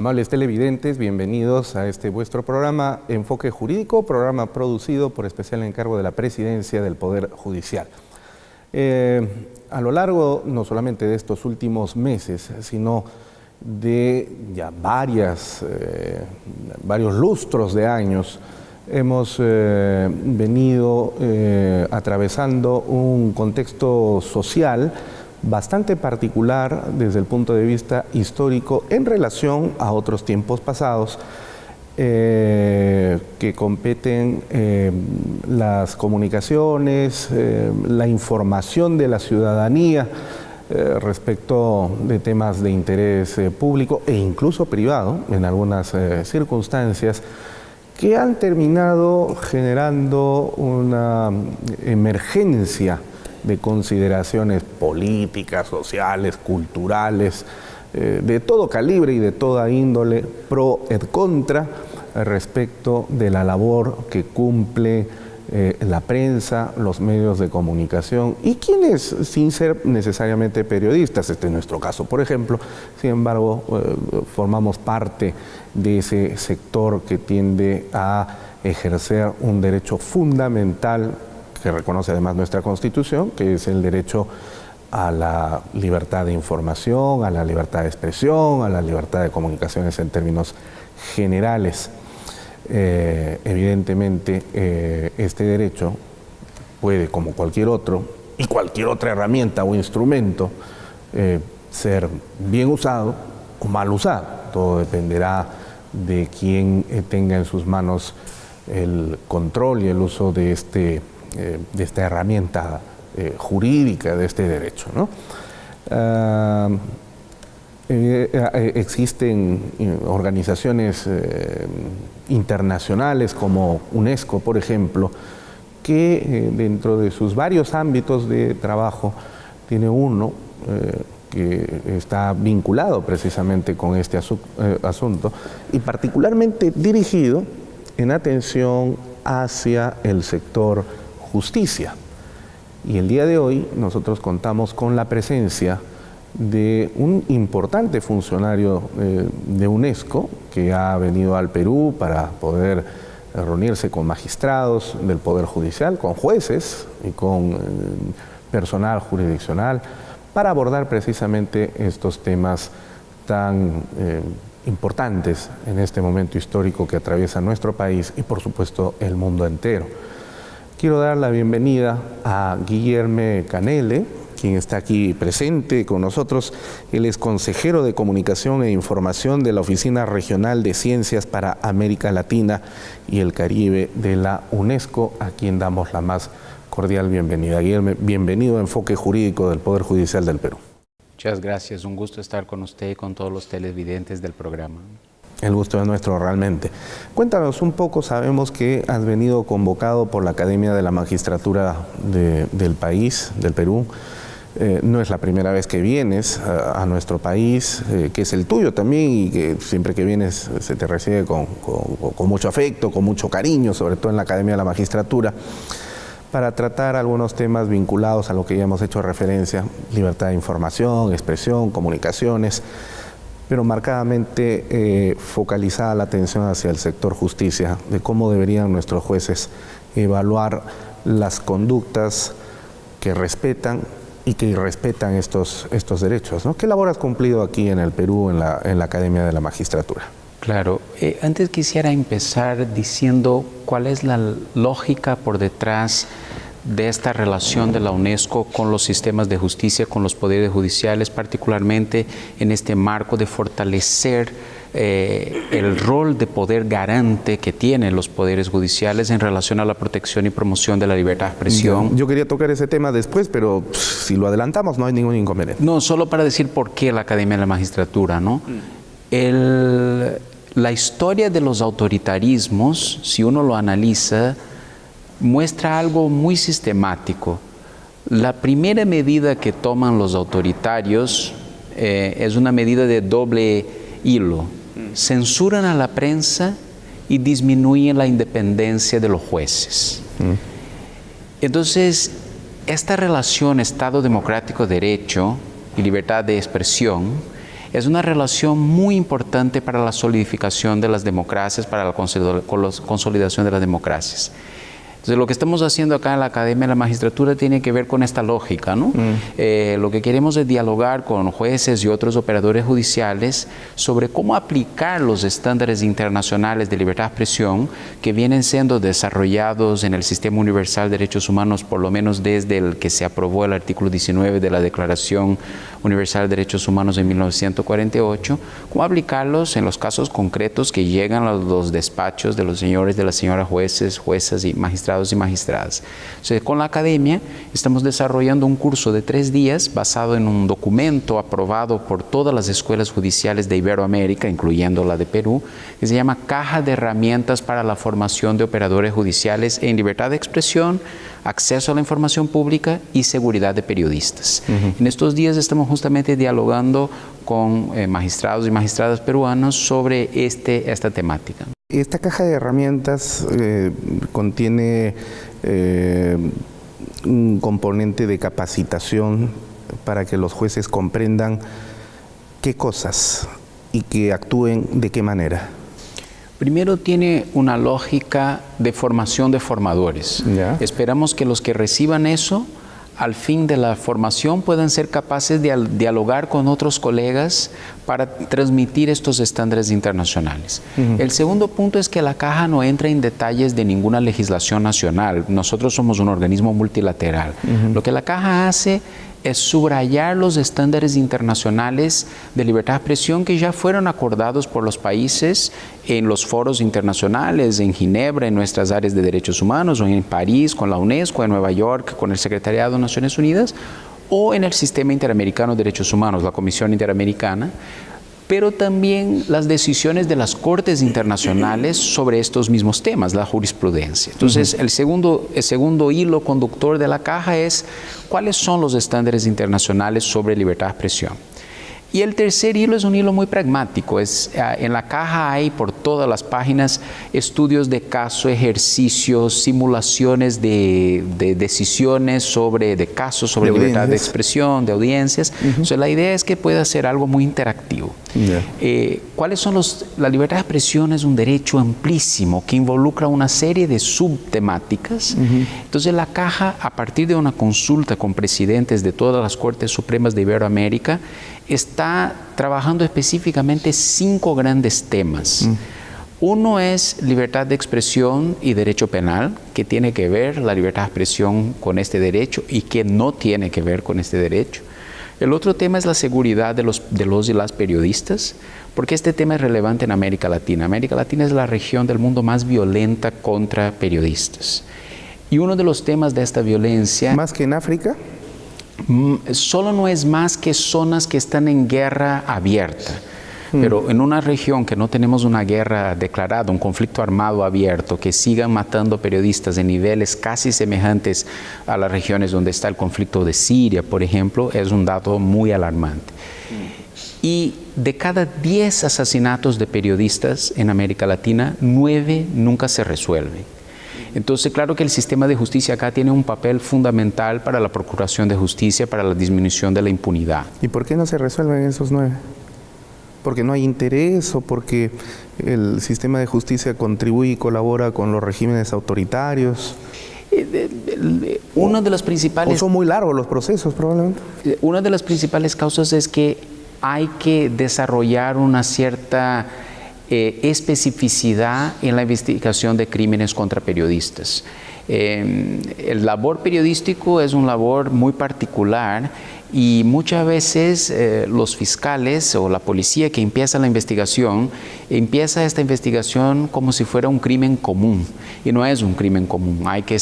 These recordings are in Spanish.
Amables televidentes, bienvenidos a este vuestro programa Enfoque Jurídico, programa producido por especial encargo de la Presidencia del Poder Judicial. A lo largo no solamente de estos últimos meses, sino de ya varios lustros de años, hemos venido atravesando un contexto social bastante particular desde el punto de vista histórico en relación a otros tiempos pasados que competen las comunicaciones, la información de la ciudadanía respecto de temas de interés público e incluso privado en algunas circunstancias que han terminado generando una emergencia de consideraciones políticas, sociales, culturales, de todo calibre y de toda índole, pro et contra, respecto de la labor que cumple la prensa, los medios de comunicación y quienes, sin ser necesariamente periodistas, este es nuestro caso, por ejemplo, sin embargo, formamos parte de ese sector que tiende a ejercer un derecho fundamental que reconoce además nuestra Constitución, que es el derecho a la libertad de información, a la libertad de expresión, a la libertad de comunicaciones en términos generales. Evidentemente, este derecho puede, como cualquier otro, y cualquier otra herramienta o instrumento, ser bien usado o mal usado. Todo dependerá de quién tenga en sus manos el control y el uso de esta herramienta jurídica, de este derecho, ¿no? Existen organizaciones internacionales como UNESCO, por ejemplo, que dentro de sus varios ámbitos de trabajo tiene uno que está vinculado precisamente con este asunto y particularmente dirigido en atención hacia el sector justicia. Y el día de hoy nosotros contamos con la presencia de un importante funcionario de UNESCO que ha venido al Perú para poder reunirse con magistrados del Poder Judicial, con jueces y con personal jurisdiccional para abordar precisamente estos temas tan importantes en este momento histórico que atraviesa nuestro país y por supuesto el mundo entero. Quiero dar la bienvenida a Guillerme Canele, quien está aquí presente con nosotros. Él es consejero de Comunicación e Información de la Oficina Regional de Ciencias para América Latina y el Caribe de la UNESCO, a quien damos la más cordial bienvenida. Guillerme, bienvenido a Enfoque Jurídico del Poder Judicial del Perú. Muchas gracias, un gusto estar con usted y con todos los televidentes del programa. El gusto es nuestro realmente. Cuéntanos un poco, sabemos que has venido convocado por la Academia de la Magistratura del país, del Perú. No es la primera vez que vienes a nuestro país, que es el tuyo también y que siempre que vienes se te recibe con mucho afecto, con mucho cariño, sobre todo en la Academia de la Magistratura, para tratar algunos temas vinculados a lo que ya hemos hecho referencia, libertad de información, expresión, comunicaciones, pero marcadamente focalizada la atención hacia el sector justicia, de cómo deberían nuestros jueces evaluar las conductas que respetan y que irrespetan estos derechos, ¿no? ¿Qué labor has cumplido aquí en el Perú, en la Academia de la Magistratura? Claro, antes quisiera empezar diciendo cuál es la lógica por detrás de esta relación de la UNESCO con los sistemas de justicia, con los poderes judiciales, particularmente en este marco de fortalecer el rol de poder garante que tienen los poderes judiciales en relación a la protección y promoción de la libertad de expresión. Yo quería tocar ese tema después, pero si lo adelantamos no hay ningún inconveniente. No, solo para decir por qué la Academia de la Magistratura, ¿no? La historia de los autoritarismos, si uno lo analiza, muestra algo muy sistemático. La primera medida que toman los autoritarios es una medida de doble hilo. Censuran a la prensa y disminuyen la independencia de los jueces. Entonces, esta relación Estado democrático, derecho y libertad de expresión es una relación muy importante para la solidificación de las democracias, para la consolidación de las democracias. Entonces, lo que estamos haciendo acá en la Academia de la Magistratura tiene que ver con esta lógica, ¿no? Lo que queremos es dialogar con jueces y otros operadores judiciales sobre cómo aplicar los estándares internacionales de libertad de expresión que vienen siendo desarrollados en el Sistema Universal de Derechos Humanos, por lo menos desde el que se aprobó el artículo 19 de la Declaración Universal de Derechos Humanos en 1948, cómo aplicarlos en los casos concretos que llegan a los despachos de los señores, de las señoras jueces, juezas y magistrados y magistradas. Entonces, con la Academia estamos desarrollando un curso de 3 días basado en un documento aprobado por todas las escuelas judiciales de Iberoamérica, incluyendo la de Perú, que se llama Caja de Herramientas para la Formación de Operadores Judiciales en Libertad de Expresión, Acceso a la Información Pública y Seguridad de Periodistas. En estos días estamos justamente dialogando con magistrados y magistradas peruanos sobre esta temática. Esta caja de herramientas contiene un componente de capacitación para que los jueces comprendan qué cosas y que actúen de qué manera. Primero tiene una lógica de formación de formadores. Ya. Esperamos que los que reciban eso, al fin de la formación, puedan ser capaces de dialogar con otros colegas para transmitir estos estándares internacionales. El segundo punto es que la caja no entra en detalles de ninguna legislación nacional. Nosotros somos un organismo multilateral. Lo que la caja hace es subrayar los estándares internacionales de libertad de expresión que ya fueron acordados por los países en los foros internacionales, en Ginebra, en nuestras áreas de derechos humanos, o en París, con la UNESCO, en Nueva York, con el Secretariado de Naciones Unidas, o en el Sistema Interamericano de Derechos Humanos, la Comisión Interamericana, pero también las decisiones de las cortes internacionales sobre estos mismos temas, la jurisprudencia. Entonces, el segundo hilo conductor de la caja es cuáles son los estándares internacionales sobre libertad de expresión. Y el tercer hilo es un hilo muy pragmático. En la caja hay por todas las páginas estudios de caso, ejercicios, simulaciones de decisiones de casos sobre libertad de expresión, de audiencias. Entonces, la idea es que pueda ser algo muy interactivo. ¿Cuáles son la libertad de expresión es un derecho amplísimo que involucra una serie de subtemáticas. Entonces, la caja, a partir de una consulta con presidentes de todas las Cortes Supremas de Iberoamérica, está trabajando específicamente 5 grandes temas. Uno es libertad de expresión y derecho penal, que tiene que ver la libertad de expresión con este derecho y que no tiene que ver con este derecho. El otro tema es la seguridad de los y las periodistas, porque este tema es relevante en América Latina. América Latina es la región del mundo más violenta contra periodistas. Y uno de los temas de esta violencia... ¿Más que en África? Solo no es más que zonas que están en guerra abierta. Pero en una región que no tenemos una guerra declarada, un conflicto armado abierto, que sigan matando periodistas en niveles casi semejantes a las regiones donde está el conflicto de Siria, por ejemplo, es un dato muy alarmante. Y de cada 10 asesinatos de periodistas en América Latina, 9 nunca se resuelven. Entonces, claro que el sistema de justicia acá tiene un papel fundamental para la procuración de justicia, para la disminución de la impunidad. ¿Y por qué no se resuelven esos 9? ¿Porque no hay interés o porque el sistema de justicia contribuye y colabora con los regímenes autoritarios? Una de las principales... ¿O son muy largos los procesos, probablemente? Una de las principales causas es que hay que desarrollar una cierta especificidad en la investigación de crímenes contra periodistas. El labor periodístico es un labor muy particular y muchas veces los fiscales o la policía que empieza la investigación, empieza esta investigación como si fuera un crimen común y no es un crimen común. Hay que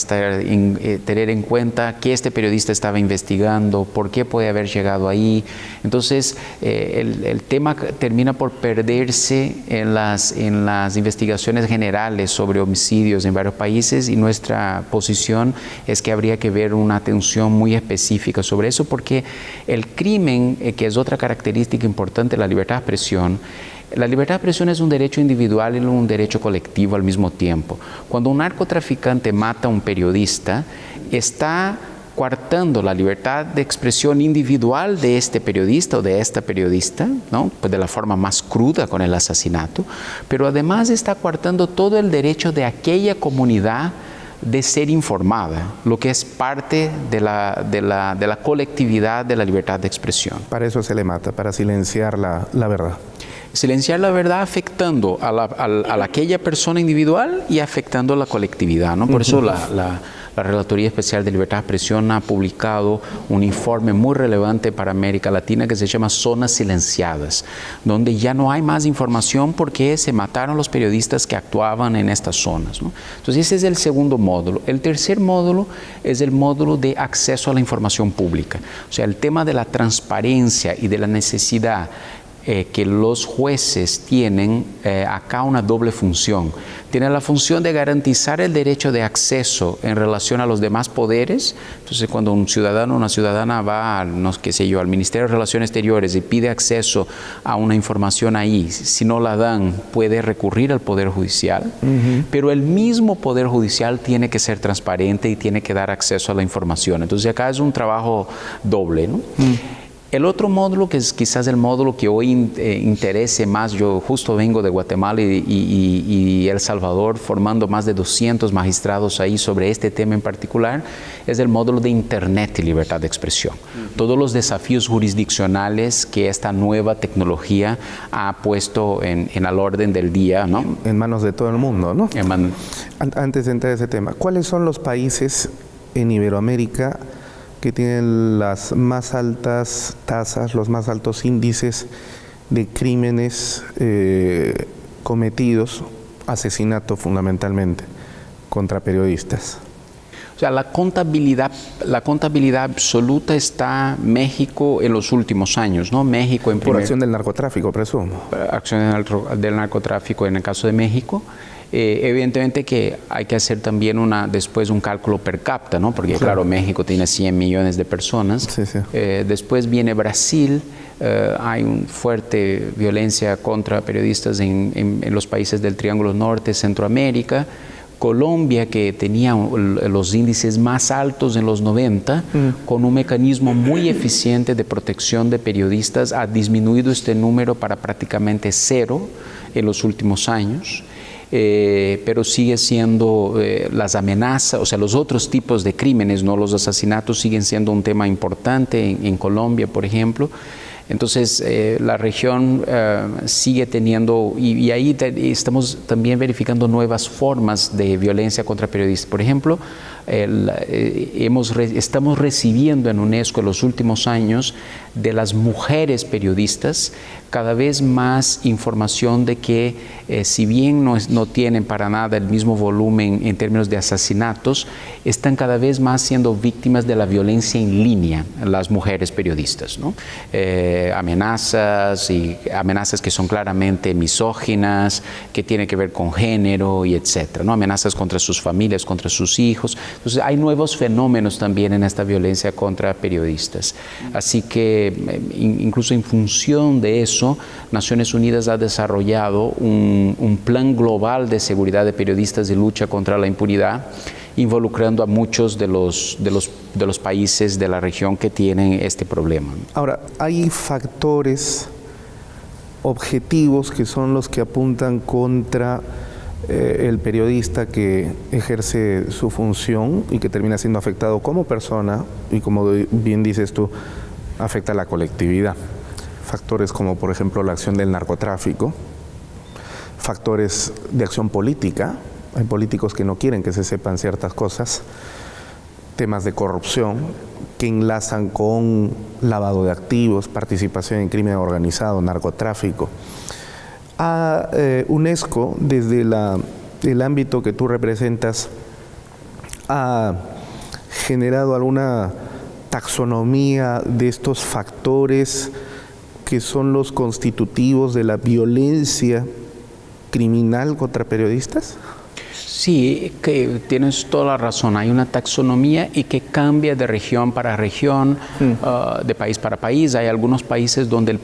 tener en cuenta qué este periodista estaba investigando, por qué puede haber llegado ahí. Entonces el tema termina por perderse en las investigaciones generales sobre homicidios en varios países y nuestra posición es que habría que ver una atención muy específica sobre eso porque el crimen, que es otra característica importante de la libertad de expresión, la libertad de expresión es un derecho individual y un derecho colectivo al mismo tiempo. Cuando un narcotraficante mata a un periodista, está coartando la libertad de expresión individual de este periodista o de esta periodista, ¿no? Pues de la forma más cruda con el asesinato, pero además está coartando todo el derecho de aquella comunidad de ser informada, lo que es parte de la colectividad de la libertad de expresión. Para eso se le mata, para silenciar la verdad. Silenciar la verdad afectando a aquella persona individual y afectando a la colectividad, ¿no? Por eso la Relatoría Especial de Libertad de Expresión ha publicado un informe muy relevante para América Latina que se llama Zonas Silenciadas, donde ya no hay más información porque se mataron los periodistas que actuaban en estas zonas, ¿no? Entonces ese es el segundo módulo. El tercer módulo es el módulo de acceso a la información pública. O sea, el tema de la transparencia y de la necesidad que los jueces tienen acá una doble función. Tienen la función de garantizar el derecho de acceso en relación a los demás poderes. Entonces, cuando un ciudadano o una ciudadana va al Ministerio de Relaciones Exteriores y pide acceso a una información ahí, si no la dan, puede recurrir al Poder Judicial. Pero el mismo Poder Judicial tiene que ser transparente y tiene que dar acceso a la información. Entonces, acá es un trabajo doble, ¿no? El otro módulo, que es quizás el módulo que hoy interese más, yo justo vengo de Guatemala y El Salvador formando más de 200 magistrados ahí sobre este tema en particular, es el módulo de Internet y libertad de expresión. Todos los desafíos jurisdiccionales que esta nueva tecnología ha puesto en el orden del día, ¿no? En manos de todo el mundo, ¿no? Antes de entrar a ese tema, ¿cuáles son los países en Iberoamérica que tienen las más altas tasas, los más altos índices de crímenes cometidos, asesinato fundamentalmente, contra periodistas? O sea, la contabilidad absoluta está México en los últimos años, ¿no? México por acción del narcotráfico, presumo. Acción del narcotráfico en el caso de México. Evidentemente que hay que hacer también después un cálculo per cápita, ¿no? Porque claro, México tiene 100 millones de personas. Sí, sí. Después viene Brasil. Hay una fuerte violencia contra periodistas en los países del Triángulo Norte, Centroamérica. Colombia, que tenía los índices más altos en los 90, con un mecanismo muy eficiente de protección de periodistas, ha disminuido este número para prácticamente cero en los últimos años. Pero sigue siendo las amenazas, o sea, los otros tipos de crímenes, no los asesinatos, siguen siendo un tema importante en Colombia, por ejemplo. Entonces, la región sigue teniendo, y ahí estamos también verificando nuevas formas de violencia contra periodistas. Por ejemplo, estamos recibiendo en UNESCO en los últimos años de las mujeres periodistas cada vez más información de que si bien no tienen para nada el mismo volumen en términos de asesinatos, están cada vez más siendo víctimas de la violencia en línea, las mujeres periodistas, ¿no? Amenazas que son claramente misóginas, que tienen que ver con género y etcétera, ¿no? Amenazas contra sus familias, contra sus hijos. Entonces hay nuevos fenómenos también en esta violencia contra periodistas. Así que incluso en función de eso, Naciones Unidas ha desarrollado un plan global de seguridad de periodistas y lucha contra la impunidad, involucrando a muchos de los países de la región que tienen este problema. Ahora, hay factores objetivos que son los que apuntan contra el periodista que ejerce su función y que termina siendo afectado como persona y, como bien dices tú, afecta a la colectividad. Factores como, por ejemplo, la acción del narcotráfico, factores de acción política, hay políticos que no quieren que se sepan ciertas cosas, temas de corrupción que enlazan con lavado de activos, participación en crimen organizado, narcotráfico. A UNESCO, desde el ámbito que tú representas, ha generado alguna taxonomía de estos factores que son los constitutivos de la violencia criminal contra periodistas? Sí, que tienes toda la razón. Hay una taxonomía y que cambia de región para región, de país para país. Hay algunos países donde el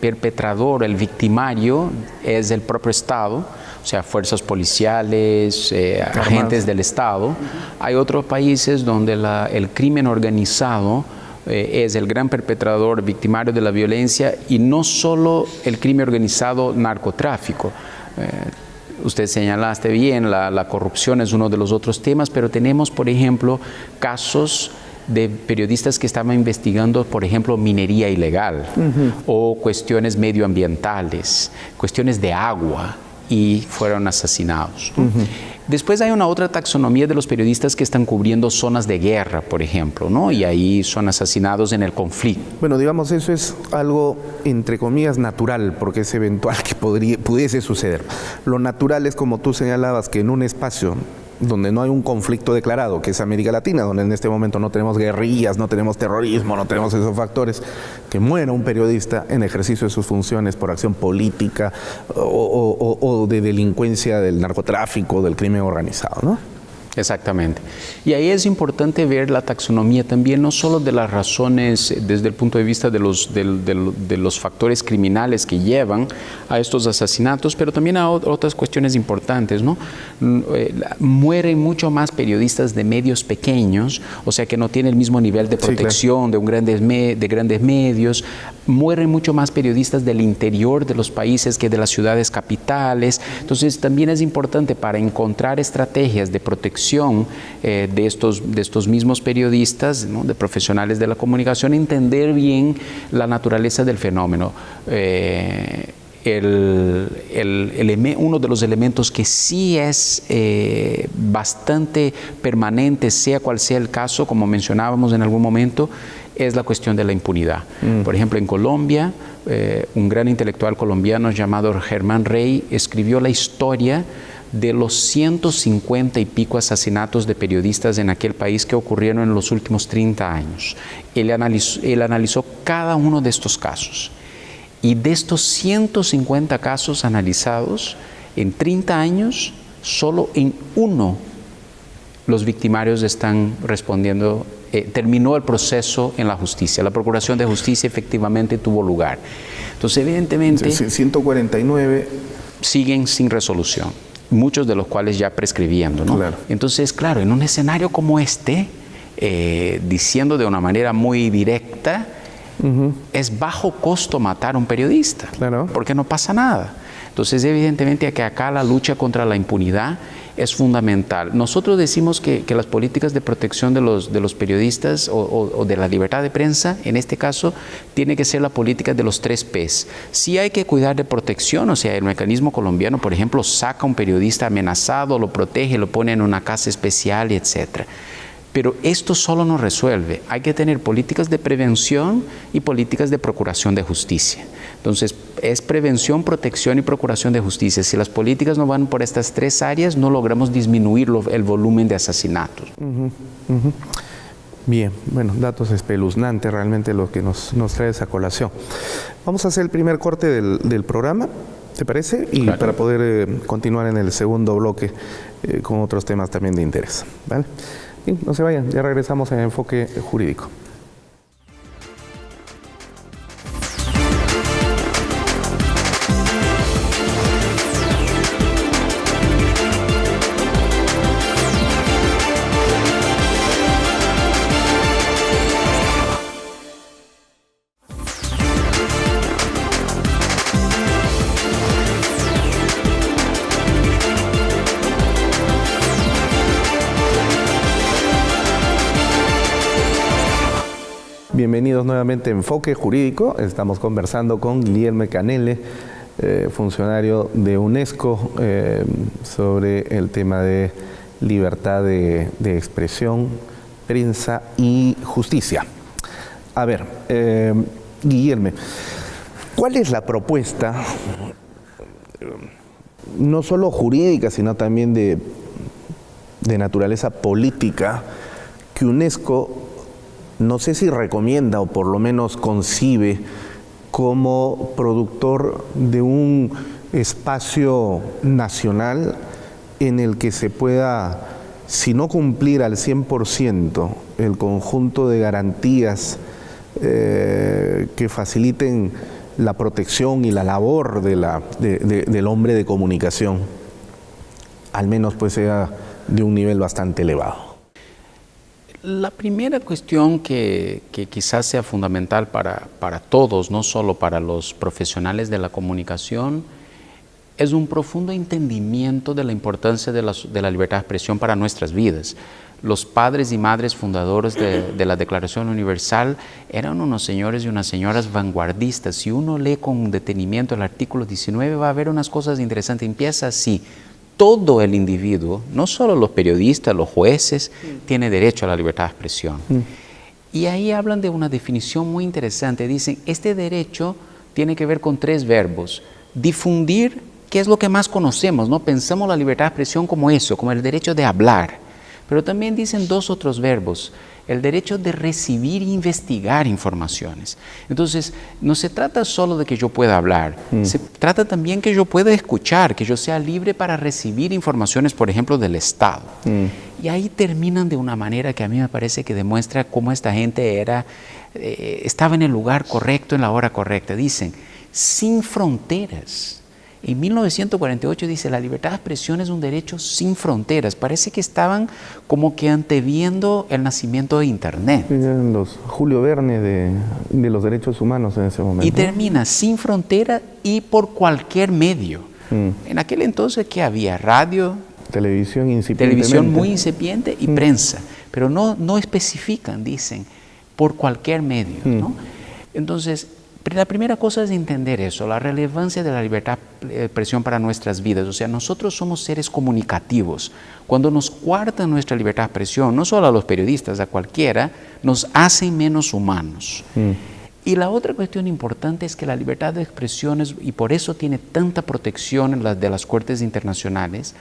perpetrador, el victimario, es el propio Estado. o sea, fuerzas policiales, agentes del Estado. Hay otros países donde el crimen organizado es el gran perpetrador, victimario de la violencia, y no solo el crimen organizado narcotráfico. Usted señalaste bien, la corrupción es uno de los otros temas, pero tenemos, por ejemplo, casos de periodistas que estaban investigando, por ejemplo, minería ilegal o cuestiones medioambientales, cuestiones de agua, y fueron asesinados. Después hay una otra taxonomía de los periodistas que están cubriendo zonas de guerra, por ejemplo, ¿no? Y ahí son asesinados en el conflicto. Bueno, digamos, eso es algo, entre comillas, natural, porque es eventual que pudiese suceder. Lo natural es, como tú señalabas, que en un espacio donde no hay un conflicto declarado, que es América Latina, donde en este momento no tenemos guerrillas, no tenemos terrorismo, no tenemos esos factores, que muera un periodista en ejercicio de sus funciones por acción política o de delincuencia del narcotráfico, del crimen organizado, ¿no? Exactamente. Y ahí es importante ver la taxonomía también, no solo de las razones desde el punto de vista de los factores criminales que llevan a estos asesinatos, pero también a otras cuestiones importantes, ¿no? Mueren mucho más periodistas de medios pequeños, o sea que no tienen el mismo nivel de protección de grandes medios. Mueren mucho más periodistas del interior de los países que de las ciudades capitales. Entonces también es importante, para encontrar estrategias de protección de estos mismos periodistas, ¿no?, de profesionales de la comunicación, entender bien la naturaleza del fenómeno. Uno de los elementos que sí es bastante permanente, sea cual sea el caso, como mencionábamos en algún momento, es la cuestión de la impunidad. Por ejemplo, en Colombia, un gran intelectual colombiano llamado Germán Rey escribió la historia de los 150 y pico asesinatos de periodistas en aquel país que ocurrieron en los últimos 30 años. Él analizó cada uno de estos casos. Y de estos 150 casos analizados, en 30 años, solo en uno los victimarios están respondiendo. Terminó el proceso en la justicia. La procuración de justicia efectivamente tuvo lugar. Entonces, evidentemente, 149 siguen sin resolución, muchos de los cuales ya prescribiendo, ¿no? Claro. Entonces, claro, en un escenario como este, diciendo de una manera muy directa, es bajo costo matar a un periodista, claro, porque no pasa nada. Entonces, evidentemente que acá la lucha contra la impunidad es fundamental. Nosotros decimos que las políticas de protección de los periodistas o de la libertad de prensa, en este caso, tiene que ser la política de los 3 Ps. Sí hay que cuidar de protección, o sea, el mecanismo colombiano, por ejemplo, saca a un periodista amenazado, lo protege, lo pone en una casa especial, etcétera. Pero esto solo no resuelve. Hay que tener políticas de prevención y políticas de procuración de justicia. Entonces, es prevención, protección y procuración de justicia. Si las políticas no van por estas 3 áreas, no logramos disminuir el volumen de asesinatos. Bien, bueno, datos espeluznantes realmente lo que nos trae esa colación. Vamos a hacer el primer corte del programa, ¿te parece? Y claro, para poder continuar en el segundo bloque con otros temas también de interés, ¿vale? Sí, no se vayan, ya regresamos a Enfoque Jurídico. Bienvenidos nuevamente a Enfoque Jurídico. Estamos conversando con Guillermo Canele, funcionario de UNESCO, sobre el tema de libertad de expresión, prensa y justicia. A ver, Guillermo, ¿cuál es la propuesta, no solo jurídica, sino también de naturaleza política, que UNESCO, no sé si recomienda o por lo menos concibe como productor de un espacio nacional en el que se pueda, si no cumplir al 100% el conjunto de garantías que faciliten la protección y la labor del hombre de comunicación? al menos pues sea de un nivel bastante elevado. La primera cuestión que quizás sea fundamental para todos, no solo para los profesionales de la comunicación, es un profundo entendimiento de la importancia de la libertad de expresión para nuestras vidas. Los padres y madres fundadores de la Declaración Universal eran unos señores y unas señoras vanguardistas. Si uno lee con detenimiento el artículo 19, va a ver unas cosas interesantes. Empieza así: todo el individuo, no solo los periodistas, los jueces, tiene derecho a la libertad de expresión. Y ahí hablan de una definición muy interesante. Dicen, este derecho tiene que ver con 3 verbos. Difundir, que es lo que más conocemos, ¿no? Pensamos la libertad de expresión como eso, como el derecho de hablar. Pero también dicen 2 otros verbos: el derecho de recibir e investigar informaciones. Entonces, no se trata solo de que yo pueda hablar, se trata también que yo pueda escuchar, que yo sea libre para recibir informaciones, por ejemplo, del Estado. Y ahí terminan de una manera que a mí me parece que demuestra cómo esta gente estaba en el lugar correcto, en la hora correcta. Dicen, sin fronteras. En 1948 dice, la libertad de expresión es un derecho sin fronteras. Parece que estaban como que anteviendo el nacimiento de Internet. Los Julio Verne de los derechos humanos en ese momento. Y termina sin frontera y por cualquier medio. En aquel entonces, ¿qué había? Radio, televisión incipientemente. Televisión muy incipiente y prensa. Pero no especifican, dicen, por cualquier medio, ¿no? Entonces, la primera cosa es entender eso, la relevancia de la libertad de expresión para nuestras vidas. O sea, nosotros somos seres comunicativos. Cuando nos coartan nuestra libertad de expresión, no solo a los periodistas, a cualquiera, nos hacen menos humanos. Y la otra cuestión importante es que la libertad de expresión, y por eso tiene tanta protección en de las cortes internacionales,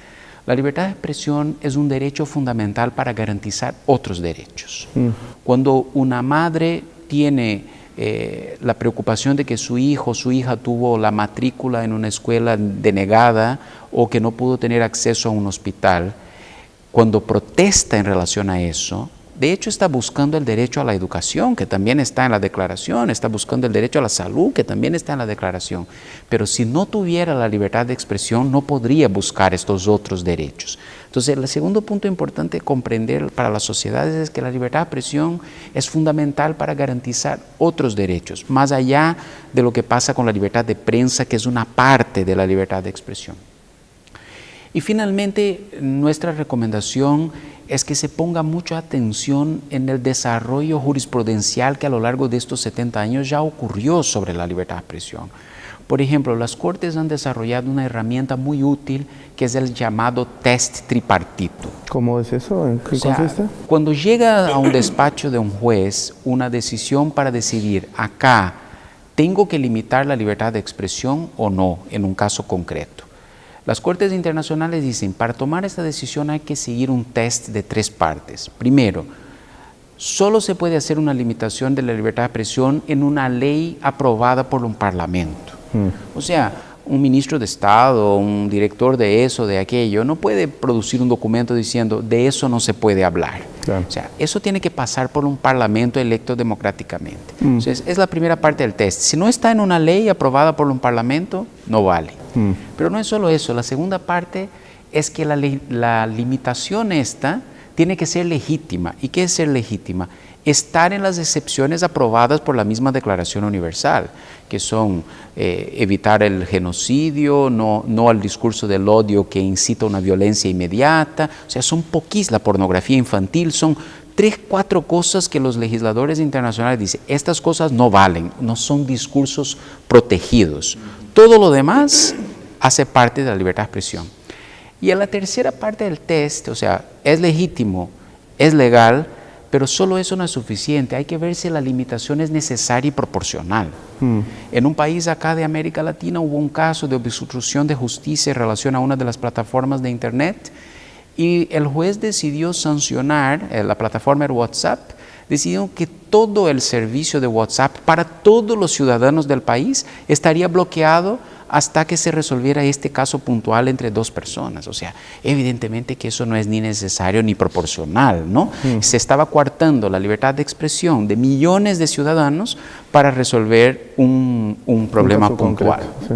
la libertad de expresión es un derecho fundamental para garantizar otros derechos. Cuando una madre tiene la preocupación de que su hijo o su hija tuvo la matrícula en una escuela denegada o que no pudo tener acceso a un hospital, cuando protesta en relación a eso, de hecho está buscando el derecho a la educación, que también está en la declaración, está buscando el derecho a la salud, que también está en la declaración. Pero si no tuviera la libertad de expresión, no podría buscar estos otros derechos. Entonces, el segundo punto importante comprender para las sociedades es que la libertad de expresión es fundamental para garantizar otros derechos, más allá de lo que pasa con la libertad de prensa, que es una parte de la libertad de expresión. Y finalmente, nuestra recomendación es que se ponga mucha atención en el desarrollo jurisprudencial que a lo largo de estos 70 años ya ocurrió sobre la libertad de expresión. Por ejemplo, las Cortes han desarrollado una herramienta muy útil que es el llamado test tripartito. ¿Cómo es eso? ¿En qué consiste? Cuando llega a un despacho de un juez una decisión para decidir, acá, ¿tengo que limitar la libertad de expresión o no en un caso concreto? Las Cortes internacionales dicen, para tomar esta decisión hay que seguir un test de 3 partes. Primero, solo se puede hacer una limitación de la libertad de expresión en una ley aprobada por un parlamento. O sea, un ministro de Estado, un director de eso, de aquello, no puede producir un documento diciendo, de eso no se puede hablar. Claro. O sea, eso tiene que pasar por un parlamento electo democráticamente. Entonces, es la primera parte del test. Si no está en una ley aprobada por un parlamento, no vale. Pero no es solo eso. La segunda parte es que la limitación esta tiene que ser legítima. ¿Y qué es ser legítima? Estar en las excepciones aprobadas por la misma Declaración Universal, que son evitar el genocidio, no al discurso del odio que incita a una violencia inmediata. O sea, son poquísimas, la pornografía infantil, son 3, 4 cosas que los legisladores internacionales dicen, estas cosas no valen, no son discursos protegidos. Todo lo demás hace parte de la libertad de expresión. Y en la tercera parte del test, o sea, es legítimo, es legal, pero solo eso no es suficiente. Hay que ver si la limitación es necesaria y proporcional. En un país acá de América Latina hubo un caso de obstrucción de justicia en relación a una de las plataformas de Internet y el juez decidió sancionar, la plataforma era WhatsApp, decidió que todo el servicio de WhatsApp para todos los ciudadanos del país estaría bloqueado hasta que se resolviera este caso puntual entre 2 personas. O sea, evidentemente que eso no es ni necesario ni proporcional, ¿no? Se estaba coartando la libertad de expresión de millones de ciudadanos para resolver un problema puntual. Sí.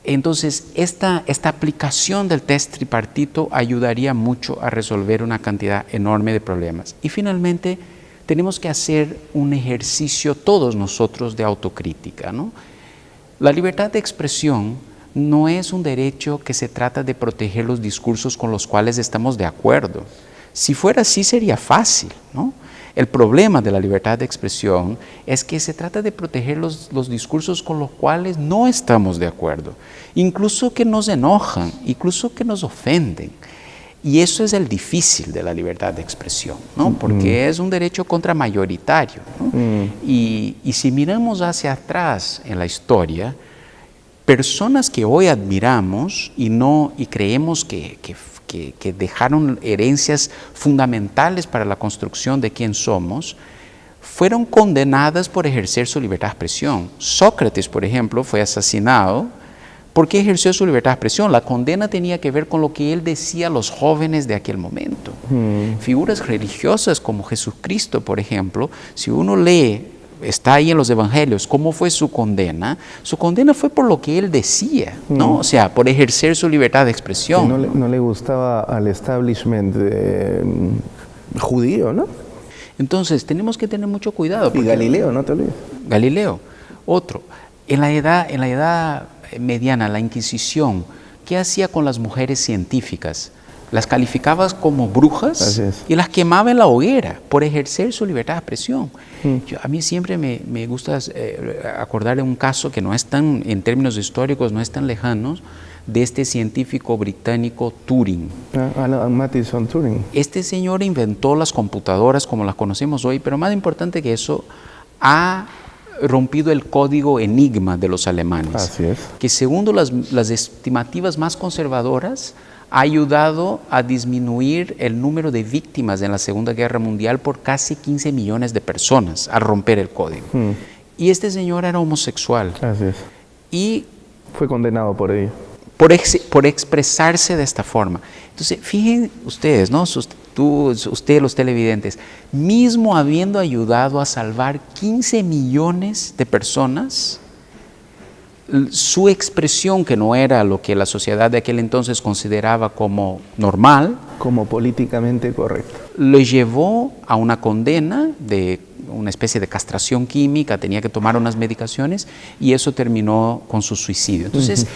Entonces, esta aplicación del test tripartito ayudaría mucho a resolver una cantidad enorme de problemas. Y finalmente, tenemos que hacer un ejercicio todos nosotros de autocrítica, ¿no? La libertad de expresión no es un derecho que se trata de proteger los discursos con los cuales estamos de acuerdo. Si fuera así sería fácil, ¿no? El problema de la libertad de expresión es que se trata de proteger los discursos con los cuales no estamos de acuerdo, incluso que nos enojan, incluso que nos ofenden. Y eso es el difícil de la libertad de expresión, ¿no? Porque es un derecho contramayoritario, ¿no? Y si miramos hacia atrás en la historia, personas que hoy admiramos y creemos que dejaron herencias fundamentales para la construcción de quién somos, fueron condenadas por ejercer su libertad de expresión. Sócrates, por ejemplo, fue asesinado porque ejerció su libertad de expresión. La condena tenía que ver con lo que él decía a los jóvenes de aquel momento. Figuras religiosas como Jesucristo, por ejemplo, si uno lee, está ahí en los evangelios, cómo fue su condena fue por lo que él decía, ¿no? O sea, por ejercer su libertad de expresión. No le gustaba al establishment judío, ¿no? Entonces, tenemos que tener mucho cuidado. Y Galileo, no te olvides. Galileo, otro. En la edad mediana, la Inquisición, ¿qué hacía con las mujeres científicas? Las calificaba como brujas y las quemaba en la hoguera por ejercer su libertad de expresión. A mí siempre me gusta acordar de un caso que no es tan, en términos históricos, no es tan lejano, de este científico británico Turing. Alan Matheson Turing. Este señor inventó las computadoras como las conocemos hoy, pero más importante que eso, ha rompido el código enigma de los alemanes. Así es. Que según las estimativas más conservadoras, ha ayudado a disminuir el número de víctimas en la Segunda Guerra Mundial por casi 15 millones de personas al romper el código. Y este señor era homosexual. Así es. Y fue condenado por ello. Por expresarse de esta forma. Entonces, fíjense ustedes, ¿no? Ustedes los televidentes, mismo habiendo ayudado a salvar 15 millones de personas, su expresión, que no era lo que la sociedad de aquel entonces consideraba como normal, como políticamente correcto, le llevó a una condena de una especie de castración química, tenía que tomar unas medicaciones y eso terminó con su suicidio. Entonces,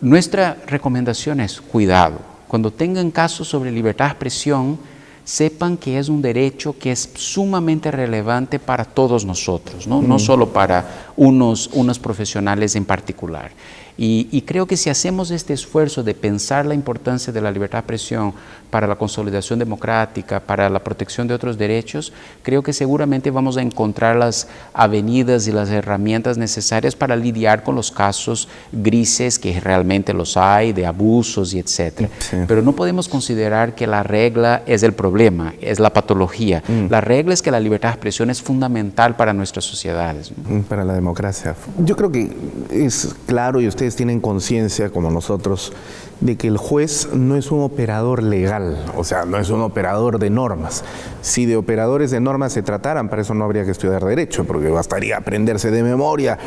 nuestra recomendación es cuidado. Cuando tengan casos sobre libertad de expresión, sepan que es un derecho que es sumamente relevante para todos nosotros, ¿no? No solo para unos profesionales en particular. Y creo que si hacemos este esfuerzo de pensar la importancia de la libertad de expresión para la consolidación democrática, para la protección de otros derechos, creo que seguramente vamos a encontrar las avenidas y las herramientas necesarias para lidiar con los casos grises, que realmente los hay, de abusos y etcétera. Sí. Pero no podemos considerar que la regla es el problema, es la patología. La regla es que la libertad de expresión es fundamental para nuestras sociedades, ¿no? Para la democracia. Yo creo que es claro, y ustedes tienen conciencia, como nosotros, de que el juez no es un operador legal, o sea, no es un operador de normas. Si de operadores de normas se trataran, para eso no habría que estudiar derecho, porque bastaría aprenderse de memoria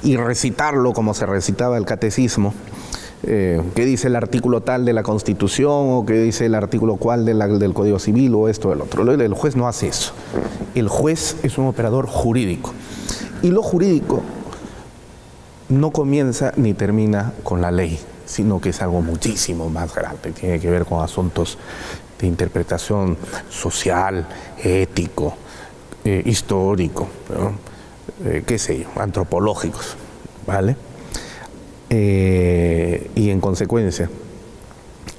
y recitarlo como se recitaba el catecismo. ¿Qué dice el artículo tal de la Constitución o qué dice el artículo cual del Código Civil o esto o el otro? El juez no hace eso. El juez es un operador jurídico. Y lo jurídico no comienza ni termina con la ley, sino que es algo muchísimo más grande. Tiene que ver con asuntos de interpretación social, ético, histórico, ¿no? Qué sé yo, antropológicos, ¿vale? Y en consecuencia,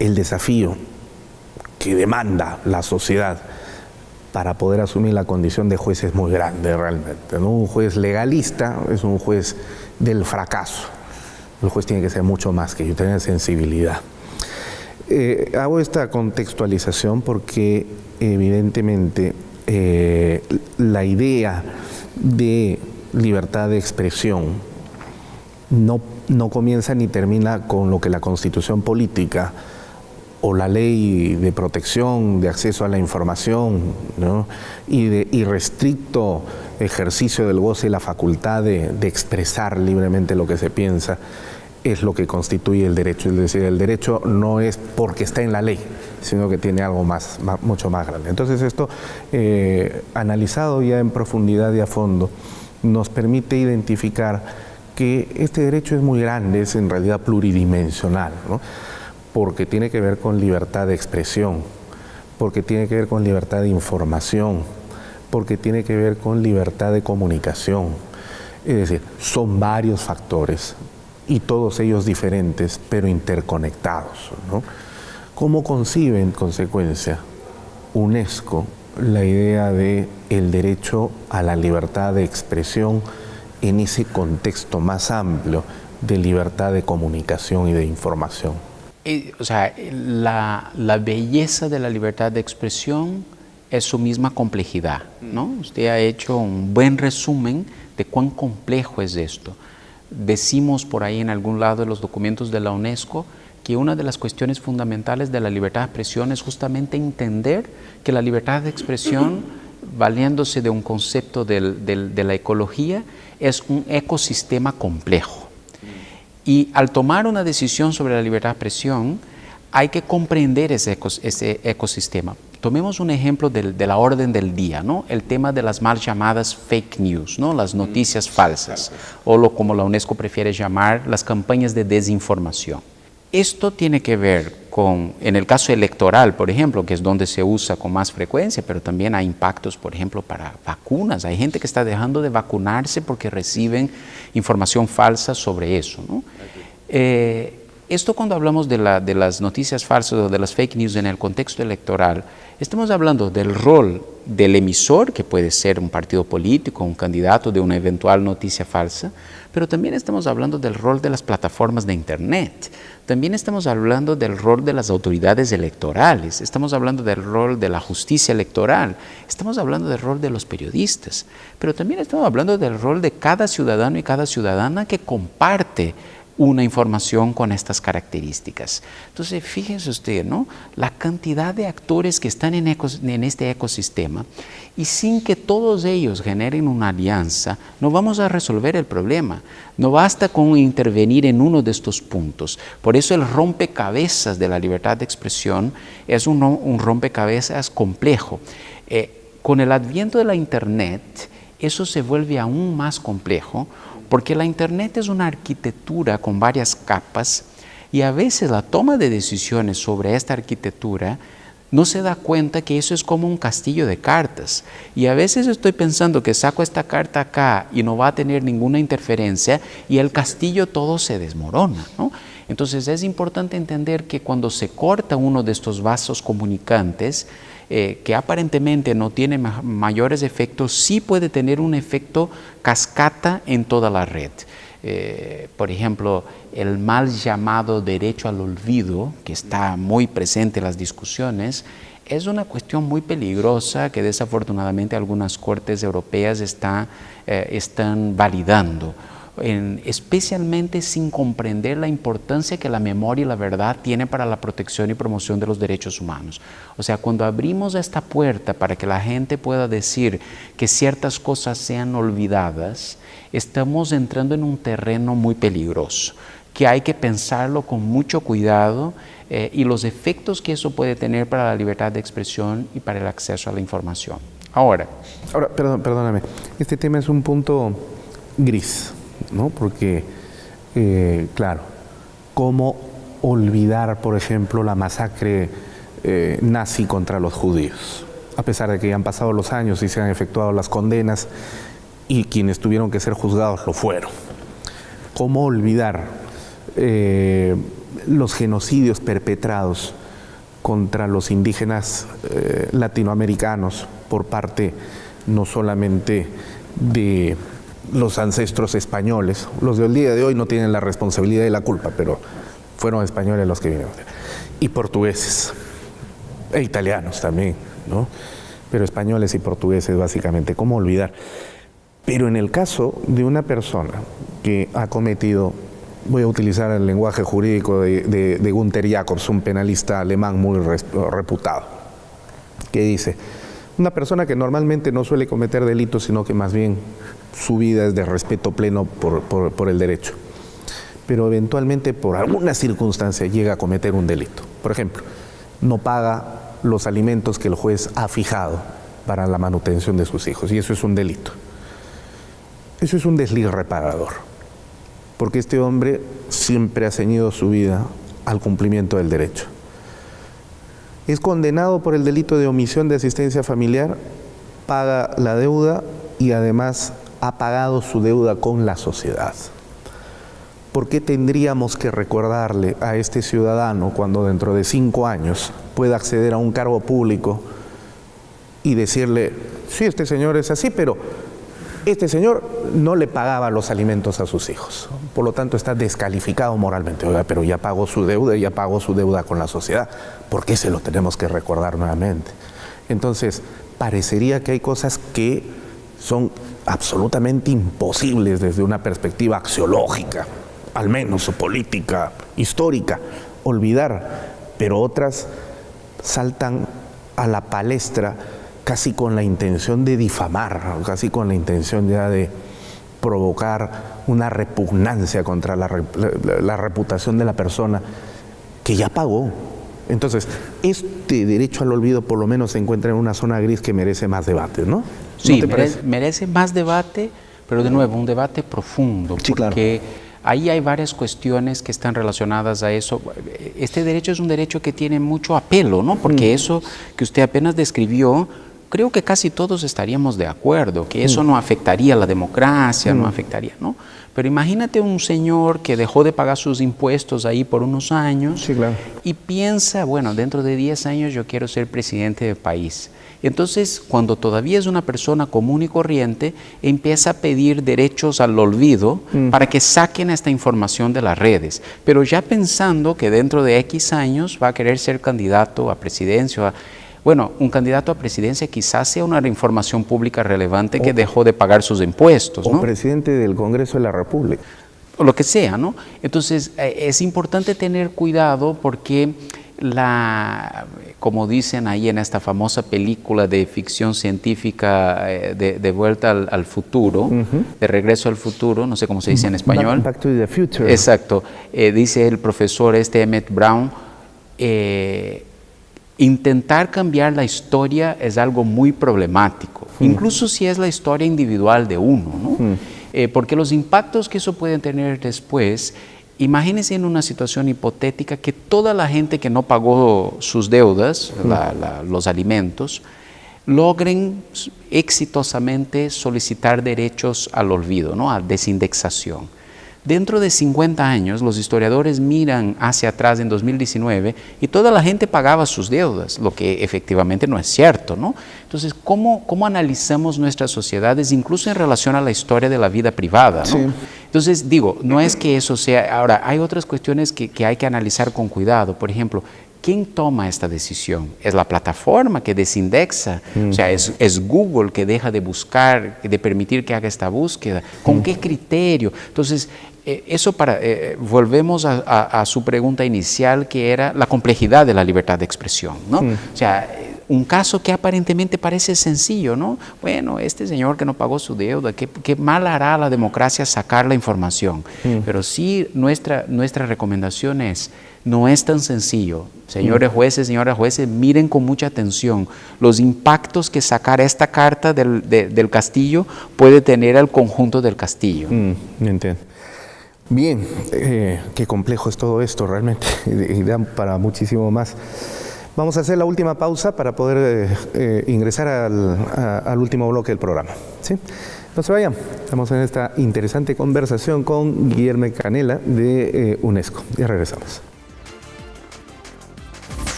el desafío que demanda la sociedad para poder asumir la condición de juez es muy grande realmente, ¿no? Un juez legalista es un juez del fracaso. El juez tiene que ser mucho más que yo, tener sensibilidad. Hago esta contextualización porque evidentemente la idea de libertad de expresión no comienza ni termina con lo que la Constitución política o la ley de protección de acceso a la información, ¿no? y restricto ejercicio del goce y la facultad de expresar libremente lo que se piensa es lo que constituye el derecho. Es decir, el derecho no es porque está en la ley, sino que tiene algo mucho más grande. Entonces esto, analizado ya en profundidad y a fondo, nos permite identificar que este derecho es muy grande, es en realidad pluridimensional, ¿no? Porque tiene que ver con libertad de expresión, porque tiene que ver con libertad de información, porque tiene que ver con libertad de comunicación. Es decir, son varios factores y todos ellos diferentes, pero interconectados, ¿no? ¿Cómo concibe en consecuencia UNESCO la idea de el derecho a la libertad de expresión en ese contexto más amplio de libertad de comunicación y de información? O sea, la belleza de la libertad de expresión es su misma complejidad, ¿no? Usted ha hecho un buen resumen de cuán complejo es esto. Decimos por ahí en algún lado de los documentos de la UNESCO que una de las cuestiones fundamentales de la libertad de expresión es justamente entender que la libertad de expresión, valiéndose de un concepto de la ecología, es un ecosistema complejo. Y al tomar una decisión sobre la libertad de expresión, hay que comprender ese ecosistema. Tomemos un ejemplo de la orden del día, ¿no? El tema de las mal llamadas fake news, ¿no? Las noticias falsas, o como la UNESCO prefiere llamar, las campañas de desinformación. Esto tiene que ver con, en el caso electoral, por ejemplo, que es donde se usa con más frecuencia, pero también hay impactos, por ejemplo, para vacunas. Hay gente que está dejando de vacunarse porque reciben información falsa sobre eso, ¿no? Esto cuando hablamos de las noticias falsas o de las fake news en el contexto electoral, estamos hablando del rol del emisor, que puede ser un partido político, un candidato de una eventual noticia falsa, pero también estamos hablando del rol de las plataformas de Internet. También estamos hablando del rol de las autoridades electorales, estamos hablando del rol de la justicia electoral, estamos hablando del rol de los periodistas, pero también estamos hablando del rol de cada ciudadano y cada ciudadana que comparte una información con estas características. Entonces, fíjense usted, ¿no? La cantidad de actores que están en este ecosistema, y sin que todos ellos generen una alianza, no vamos a resolver el problema. No basta con intervenir en uno de estos puntos. Por eso el rompecabezas de la libertad de expresión es un rompecabezas complejo. Con el adviento de la Internet, eso se vuelve aún más complejo, porque la Internet es una arquitectura con varias capas y a veces la toma de decisiones sobre esta arquitectura no se da cuenta que eso es como un castillo de cartas. Y a veces estoy pensando que saco esta carta acá y no va a tener ninguna interferencia y el castillo todo se desmorona, ¿no? Entonces es importante entender que cuando se corta uno de estos vasos comunicantes, que aparentemente no tiene mayores efectos, sí puede tener un efecto cascata en toda la red. Por ejemplo, el mal llamado derecho al olvido, que está muy presente en las discusiones, es una cuestión muy peligrosa que desafortunadamente algunas cortes europeas están validando. Especialmente sin comprender la importancia que la memoria y la verdad tienen para la protección y promoción de los derechos humanos. O sea, cuando abrimos esta puerta para que la gente pueda decir que ciertas cosas sean olvidadas, estamos entrando en un terreno muy peligroso, que hay que pensarlo con mucho cuidado y los efectos que eso puede tener para la libertad de expresión y para el acceso a la información. Ahora, perdóname, este tema es un punto gris, ¿no? Porque, claro, ¿cómo olvidar, por ejemplo, la masacre nazi contra los judíos? A pesar de que ya han pasado los años y se han efectuado las condenas y quienes tuvieron que ser juzgados lo fueron. ¿Cómo olvidar los genocidios perpetrados contra los indígenas latinoamericanos por parte no solamente de los ancestros españoles? Los del día de hoy no tienen la responsabilidad y la culpa, pero fueron españoles los que vinieron. Y portugueses, e italianos también, ¿no? Pero españoles y portugueses básicamente, ¿cómo olvidar? Pero en el caso de una persona que ha cometido, voy a utilizar el lenguaje jurídico de Günther Jacobs, un penalista alemán muy reputado, que dice, Una persona que normalmente no suele cometer delitos, sino que más bien su vida es de respeto pleno por el derecho. Pero eventualmente por alguna circunstancia llega a cometer un delito. Por ejemplo, no paga los alimentos que el juez ha fijado para la manutención de sus hijos, y eso es un delito. Eso es un desliz reparador, porque este hombre siempre ha ceñido su vida al cumplimiento del derecho. Es condenado por el delito de omisión de asistencia familiar, paga la deuda y además ha pagado su deuda con la sociedad. ¿Por qué tendríamos que recordarle a este ciudadano cuando dentro de 5 años pueda acceder a un cargo público y decirle, sí, este señor es así, pero este señor no le pagaba los alimentos a sus hijos, por lo tanto está descalificado moralmente? Oiga, pero ya pagó su deuda, ya pagó su deuda con la sociedad, ¿por qué se lo tenemos que recordar nuevamente? Entonces, parecería que hay cosas que son absolutamente imposibles desde una perspectiva axiológica, al menos, o política, histórica, olvidar, pero otras saltan a la palestra casi con la intención de difamar, casi con la intención ya de provocar una repugnancia contra la reputación de la persona que ya pagó. Entonces, este derecho al olvido por lo menos se encuentra en una zona gris que merece más debate, ¿no? Sí, merece más debate, pero de nuevo, un debate profundo, sí, porque claro, ahí hay varias cuestiones que están relacionadas a eso. Este derecho es un derecho que tiene mucho apelo, ¿no? Porque eso que usted apenas describió, creo que casi todos estaríamos de acuerdo, que eso no afectaría a la democracia, no afectaría, ¿no? Pero imagínate un señor que dejó de pagar sus impuestos ahí por unos años, sí, claro, y piensa, bueno, dentro de 10 años yo quiero ser presidente del país. Entonces, cuando todavía es una persona común y corriente, empieza a pedir derechos al olvido para que saquen esta información de las redes. Pero ya pensando que dentro de X años va a querer ser candidato a presidencia. Bueno, un candidato a presidencia quizás sea una información pública relevante que dejó de pagar sus impuestos, ¿no? O presidente del Congreso de la República. O lo que sea, ¿no? Entonces, es importante tener cuidado porque como dicen ahí en esta famosa película de ficción científica de Vuelta al Futuro, de Regreso al Futuro, no sé cómo se dice en español. Back to the Future. Exacto. Dice el profesor Emmett Brown, intentar cambiar la historia es algo muy problemático, incluso si es la historia individual de uno, ¿no? Porque los impactos que eso puede tener después, imagínense en una situación hipotética que toda la gente que no pagó sus deudas, los alimentos, logren exitosamente solicitar derechos al olvido, ¿no? A desindexación. Dentro de 50 años, los historiadores miran hacia atrás en 2019 y toda la gente pagaba sus deudas, lo que efectivamente no es cierto, ¿no? Entonces, ¿cómo analizamos nuestras sociedades, incluso en relación a la historia de la vida privada, ¿no? Sí. Entonces, digo, no es que eso sea... Ahora, hay otras cuestiones que hay que analizar con cuidado. Por ejemplo, ¿quién toma esta decisión? ¿Es la plataforma que desindexa? O sea, ¿es Google que deja de buscar, de permitir que haga esta búsqueda? ¿Con qué criterio? Entonces, eso volvemos a su pregunta inicial, que era la complejidad de la libertad de expresión, ¿no? O sea, un caso que aparentemente parece sencillo, ¿no? Bueno, este señor que no pagó su deuda, ¿qué mal hará a la democracia sacar la información? Pero sí, nuestra recomendación es, no es tan sencillo. Señores jueces, señoras jueces, miren con mucha atención los impactos que sacar esta carta del castillo puede tener al conjunto del castillo. Entiendo. Bien, qué complejo es todo esto realmente, y da para muchísimo más. Vamos a hacer la última pausa para poder ingresar al último bloque del programa, ¿sí? No se vayan, estamos en esta interesante conversación con Guillermo Canela de UNESCO. Ya regresamos.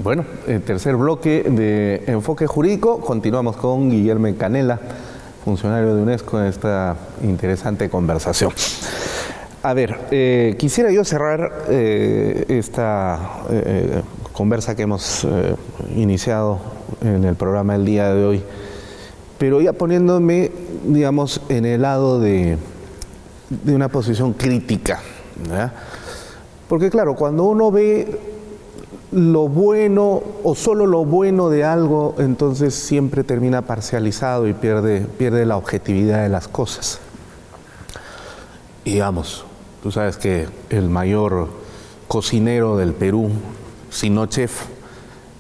Bueno, el tercer bloque de Enfoque Jurídico, continuamos con Guillermo Canela, funcionario de UNESCO en esta interesante conversación. A ver, quisiera yo cerrar esta conversa que hemos iniciado en el programa del día de hoy, pero ya poniéndome, digamos, en el lado de una posición crítica, ¿verdad? Porque claro, cuando uno ve lo bueno o solo lo bueno de algo, entonces siempre termina parcializado y pierde la objetividad de las cosas. Y digamos, tú sabes que el mayor cocinero del Perú, si no chef,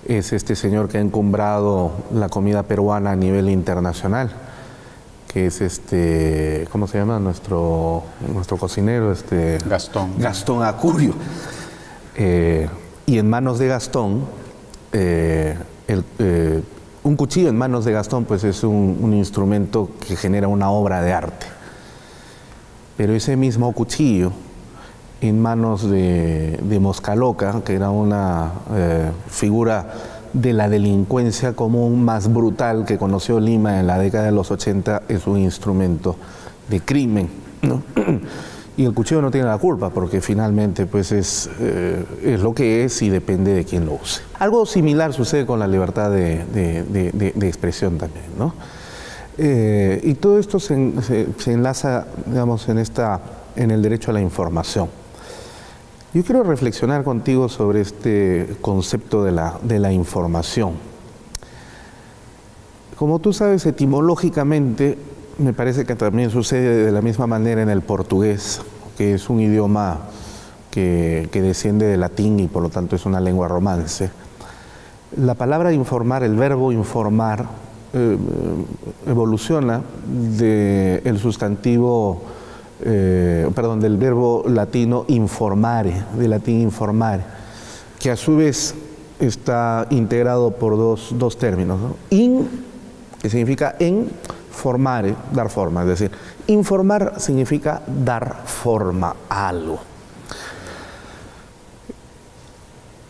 es este señor que ha encumbrado la comida peruana a nivel internacional, que es ¿cómo se llama? Nuestro cocinero, Gastón Acurio. Y en manos de Gastón, un cuchillo en manos de Gastón pues es un instrumento que genera una obra de arte. Pero ese mismo cuchillo en manos de Moscaloca, que era una figura de la delincuencia común más brutal que conoció Lima en la década de los 80, es un instrumento de crimen, ¿no? Y el cuchillo no tiene la culpa, porque finalmente pues es lo que es y depende de quién lo use. Algo similar sucede con la libertad de expresión también, ¿no? Y todo esto se enlaza, digamos, en el derecho a la información. Yo quiero reflexionar contigo sobre este concepto de la información. Como tú sabes, etimológicamente, me parece que también sucede de la misma manera en el portugués, que es un idioma que desciende del latín y por lo tanto es una lengua romance. La palabra informar, el verbo informar, evoluciona del sustantivo, del verbo latino informare, del latín informare, que a su vez está integrado por dos términos, ¿no? In, que significa en, formare, dar forma, es decir, informar significa dar forma a algo.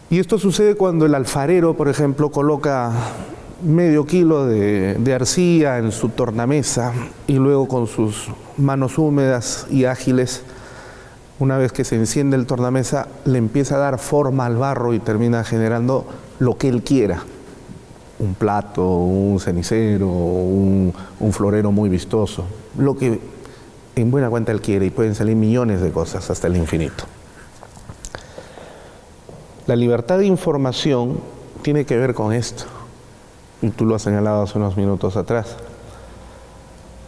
Y esto sucede cuando el alfarero, por ejemplo, coloca medio kilo de arcilla en su tornamesa y luego con sus manos húmedas y ágiles, una vez que se enciende el tornamesa, le empieza a dar forma al barro y termina generando lo que él quiera. Un plato, un cenicero, un florero muy vistoso, lo que en buena cuenta él quiere, y pueden salir millones de cosas hasta el infinito. La libertad de información tiene que ver con esto, y tú lo has señalado hace unos minutos atrás,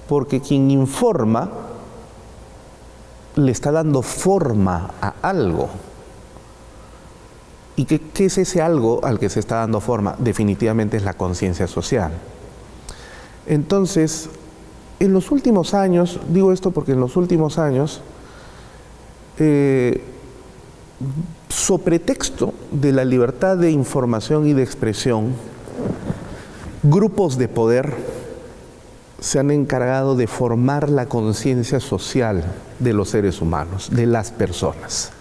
porque quien informa le está dando forma a algo. ¿Y qué es ese algo al que se está dando forma? Definitivamente es la conciencia social. Entonces, en los últimos años, digo esto porque en los últimos años, sobre texto de la libertad de información y de expresión, grupos de poder se han encargado de formar la conciencia social de los seres humanos, de las personas.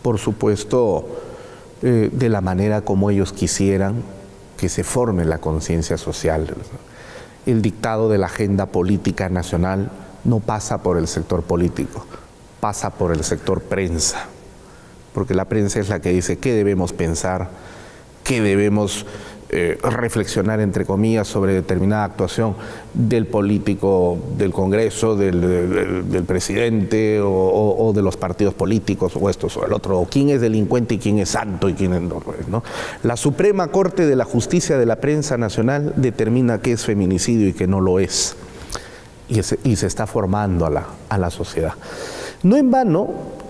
Por supuesto, de la manera como ellos quisieran que se forme la conciencia social. El dictado de la agenda política nacional no pasa por el sector político, pasa por el sector prensa, porque la prensa es la que dice qué debemos pensar, qué debemos reflexionar, entre comillas, sobre determinada actuación del político, del Congreso, del presidente o de los partidos políticos, o esto o el otro, o quién es delincuente y quién es santo y quién es no. La Suprema Corte de la Justicia de la Prensa Nacional determina qué es feminicidio y qué no lo es, y se está formando a la sociedad. No en vano,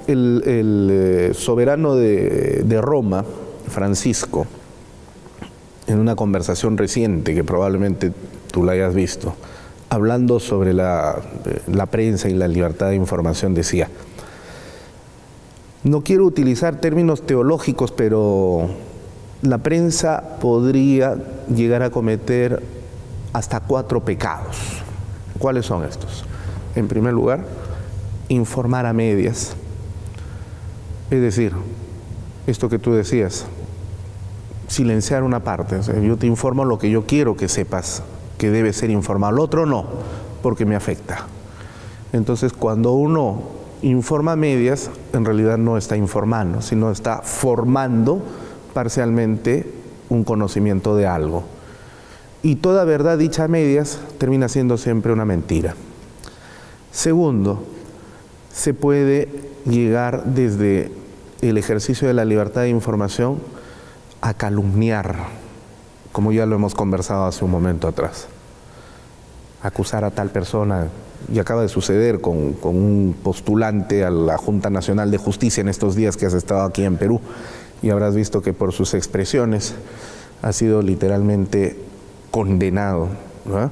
el soberano de Roma, Francisco, en una conversación reciente que probablemente tú la hayas visto, hablando sobre la prensa y la libertad de información, decía: no quiero utilizar términos teológicos, pero la prensa podría llegar a cometer hasta 4 pecados. ¿Cuáles son estos? En primer lugar, informar a medias. Es decir, esto que tú decías, silenciar una parte. O sea, yo te informo lo que yo quiero que sepas que debe ser informado, lo otro no. porque me afecta. Entonces, cuando uno informa a medias, en realidad no está informando, sino está formando parcialmente un conocimiento de algo. Y toda verdad dicha a medias termina siendo siempre una mentira. Segundo, se puede llegar desde el ejercicio de la libertad de información a calumniar, como ya lo hemos conversado hace un momento atrás. Acusar a tal persona, y acaba de suceder con un postulante a la Junta Nacional de Justicia en estos días que has estado aquí en Perú, y habrás visto que por sus expresiones ha sido literalmente condenado, ¿no?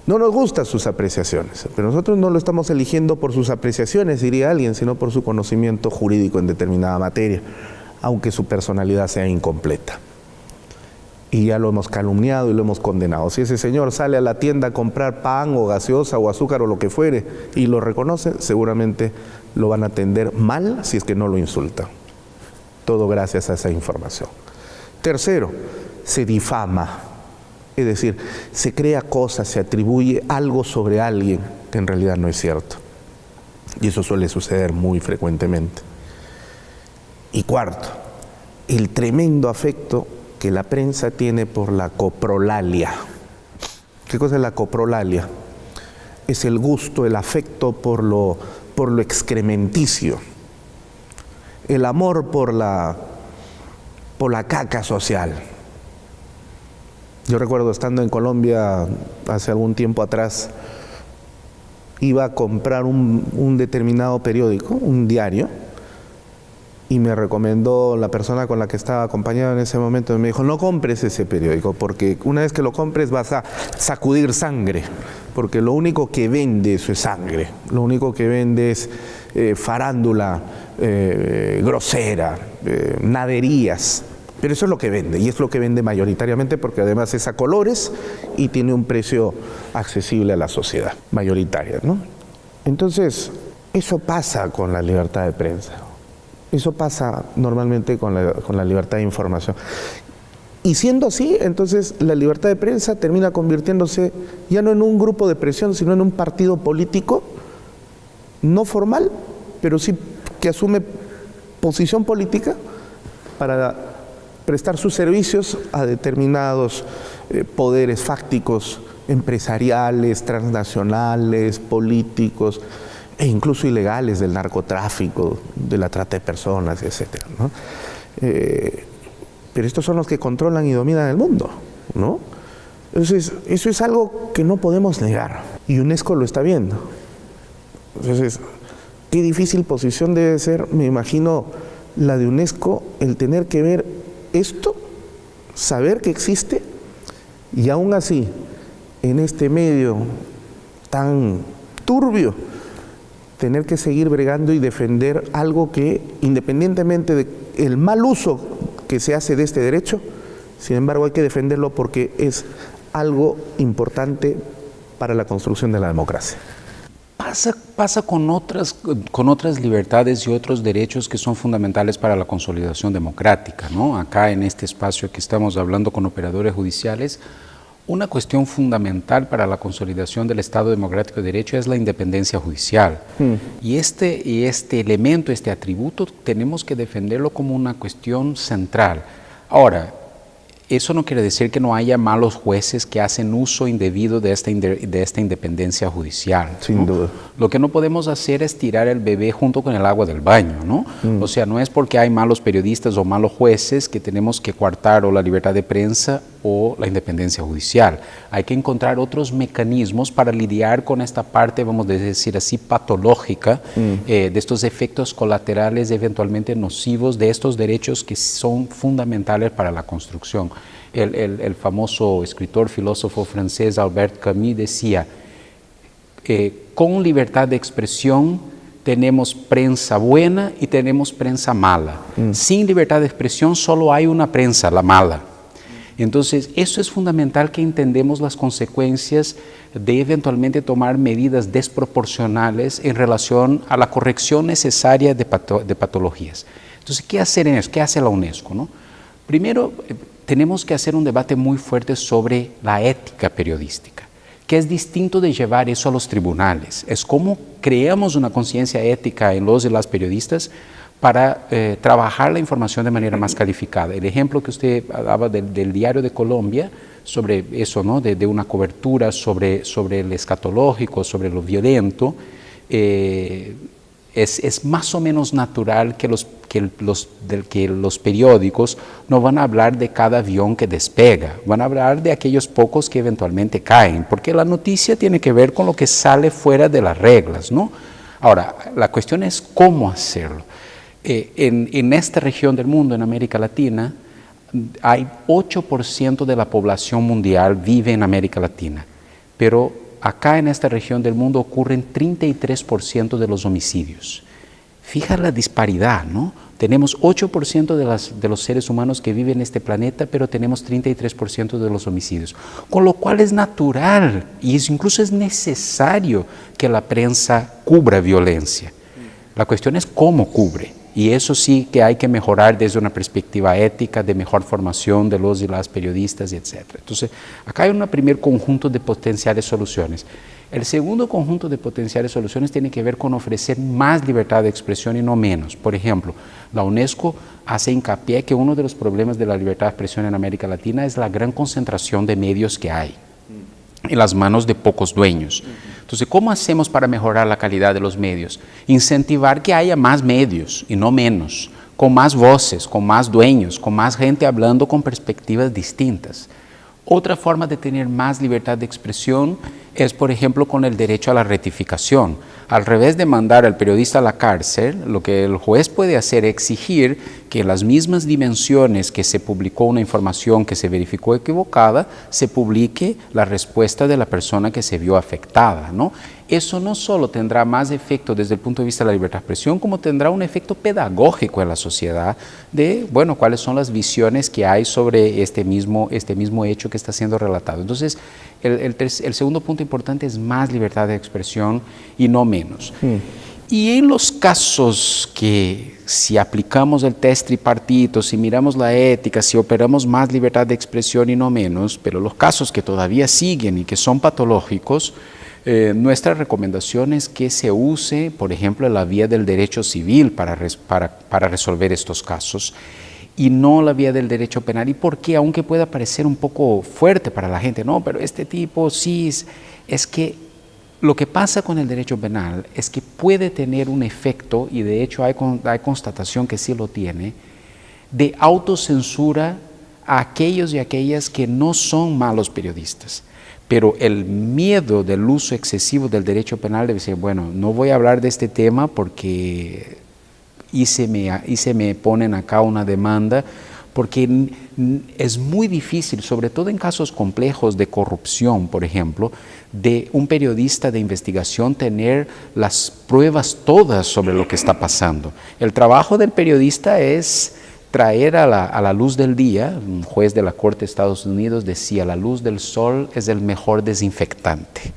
No nos gustan sus apreciaciones, pero nosotros no lo estamos eligiendo por sus apreciaciones, diría alguien, sino por su conocimiento jurídico en determinada materia, aunque su personalidad sea incompleta. Y ya lo hemos calumniado y lo hemos condenado. Si ese señor sale a la tienda a comprar pan o gaseosa o azúcar o lo que fuere y lo reconoce, seguramente lo van a atender mal si es que no lo insultan. Todo gracias a esa información. Tercero, se difama. Es decir, se crea cosas, se atribuye algo sobre alguien que en realidad no es cierto. Y eso suele suceder muy frecuentemente. Y cuarto, el tremendo afecto que la prensa tiene por la coprolalia. ¿Qué cosa es la coprolalia? Es el gusto, el afecto por lo excrementicio. El amor por la caca social. Yo recuerdo estando en Colombia hace algún tiempo atrás, iba a comprar un determinado periódico, un diario, y me recomendó la persona con la que estaba acompañado en ese momento, me dijo, no compres ese periódico, porque una vez que lo compres vas a sacudir sangre, porque lo único que vende eso es sangre, lo único que vende es farándula grosera, naderías. Pero eso es lo que vende, y es lo que vende mayoritariamente porque además es a colores y tiene un precio accesible a la sociedad mayoritaria, ¿no? Entonces, eso pasa con la libertad de prensa. Eso pasa normalmente con la libertad de información. Y siendo así, entonces la libertad de prensa termina convirtiéndose ya no en un grupo de presión, sino en un partido político, no formal, pero sí que asume posición política para prestar sus servicios a determinados poderes fácticos, empresariales, transnacionales, políticos e incluso ilegales del narcotráfico, de la trata de personas, etcétera, ¿no? Pero estos son los que controlan y dominan el mundo, ¿no? Entonces, eso es algo que no podemos negar y UNESCO lo está viendo. Entonces, qué difícil posición debe ser, me imagino, la de UNESCO, el tener que ver esto, saber que existe y aún así, en este medio tan turbio, tener que seguir bregando y defender algo que, independientemente del mal uso que se hace de este derecho, sin embargo hay que defenderlo porque es algo importante para la construcción de la democracia. Pasa con otras libertades y otros derechos que son fundamentales para la consolidación democrática, ¿no? Acá en este espacio que estamos hablando con operadores judiciales, una cuestión fundamental para la consolidación del Estado democrático de derecho es la independencia judicial. Y este elemento, este atributo, tenemos que defenderlo como una cuestión central. Ahora, eso no quiere decir que no haya malos jueces que hacen uso indebido de esta independencia judicial, ¿no? Sin duda. Lo que no podemos hacer es tirar el bebé junto con el agua del baño, ¿no? O sea, no es porque hay malos periodistas o malos jueces que tenemos que coartar o la libertad de prensa o la independencia judicial. Hay que encontrar otros mecanismos para lidiar con esta parte, vamos a decir así, patológica, de estos efectos colaterales eventualmente nocivos de estos derechos que son fundamentales para la construcción. El famoso escritor, filósofo francés Albert Camus decía, con libertad de expresión tenemos prensa buena y tenemos prensa mala. Sin libertad de expresión solo hay una prensa, la mala. Entonces, eso es fundamental que entendemos las consecuencias de eventualmente tomar medidas desproporcionales en relación a la corrección necesaria de patologías. Entonces, ¿qué hacer en eso? ¿Qué hace la UNESCO, ¿no? Primero, tenemos que hacer un debate muy fuerte sobre la ética periodística. que es distinto de llevar eso a los tribunales. Es cómo creamos una conciencia ética en los y las periodistas para trabajar la información de manera más calificada. El ejemplo que usted daba del Diario de Colombia, sobre eso, ¿no? de una cobertura sobre el escatológico, sobre lo violento, es más o menos natural que los periódicos no van a hablar de cada avión que despega, van a hablar de aquellos pocos que eventualmente caen, porque la noticia tiene que ver con lo que sale fuera de las reglas, ¿no? Ahora, la cuestión es cómo hacerlo. En esta región del mundo, en América Latina, hay 8% de la población mundial vive en América Latina, pero acá en esta región del mundo ocurren 33% de los homicidios. Fija la disparidad, ¿no? Tenemos 8% de los seres humanos que viven en este planeta, pero tenemos 33% de los homicidios. Con lo cual es natural y incluso es necesario que la prensa cubra violencia. La cuestión es cómo cubre. Y eso sí que hay que mejorar desde una perspectiva ética, de mejor formación de los y las periodistas, etc. Entonces, acá hay un primer conjunto de potenciales soluciones. El segundo conjunto de potenciales soluciones tiene que ver con ofrecer más libertad de expresión y no menos. Por ejemplo, la UNESCO hace hincapié que uno de los problemas de la libertad de expresión en América Latina es la gran concentración de medios que hay en las manos de pocos dueños. Entonces, ¿cómo hacemos para mejorar la calidad de los medios? Incentivar que haya más medios y no menos, con más voces, con más dueños, con más gente hablando con perspectivas distintas. Otra forma de tener más libertad de expresión es, por ejemplo, con el derecho a la rectificación. Al revés de mandar al periodista a la cárcel, lo que el juez puede hacer es exigir que en las mismas dimensiones que se publicó una información que se verificó equivocada, se publique la respuesta de la persona que se vio afectada, ¿no? Eso no solo tendrá más efecto desde el punto de vista de la libertad de expresión, como tendrá un efecto pedagógico en la sociedad de, bueno, cuáles son las visiones que hay sobre este mismo hecho que está siendo relatado. Entonces, el segundo punto importante es más libertad de expresión y no menos. Y en los casos que si aplicamos el test tripartito, si miramos la ética, si operamos más libertad de expresión y no menos, pero los casos que todavía siguen y que son patológicos, nuestra recomendación es que se use, por ejemplo, la vía del derecho civil para resolver estos casos y no la vía del derecho penal. ¿Y por qué? Aunque pueda parecer un poco fuerte para la gente, no, pero este tipo sí, es que lo que pasa con el derecho penal es que puede tener un efecto, y de hecho hay constatación que sí lo tiene, de autocensura a aquellos y aquellas que no son malos periodistas. Pero el miedo del uso excesivo del derecho penal debe ser, bueno, no voy a hablar de este tema porque se me ponen acá una demanda, porque es muy difícil, sobre todo en casos complejos de corrupción, por ejemplo, de un periodista de investigación tener las pruebas todas sobre lo que está pasando. El trabajo del periodista es traer a la luz del día. Un juez de la Corte de Estados Unidos decía, la luz del sol es el mejor desinfectante.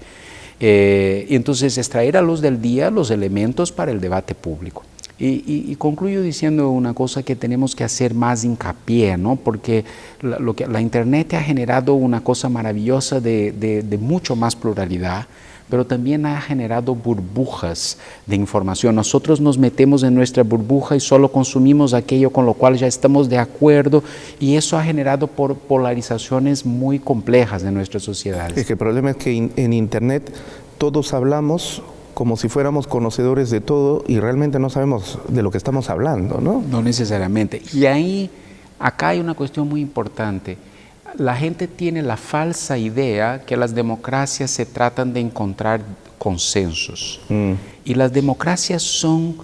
Y entonces es traer a luz del día los elementos para el debate público. Y concluyo diciendo una cosa que tenemos que hacer más hincapié, ¿no? Porque la Internet ha generado una cosa maravillosa de mucho más pluralidad, pero también ha generado burbujas de información. Nosotros nos metemos en nuestra burbuja y solo consumimos aquello con lo cual ya estamos de acuerdo, y eso ha generado polarizaciones muy complejas de nuestras sociedades. Es que el problema es que en Internet todos hablamos como si fuéramos conocedores de todo y realmente no sabemos de lo que estamos hablando, ¿no? No necesariamente. Y acá hay una cuestión muy importante. La gente tiene la falsa idea que las democracias se tratan de encontrar consensos. Y las democracias son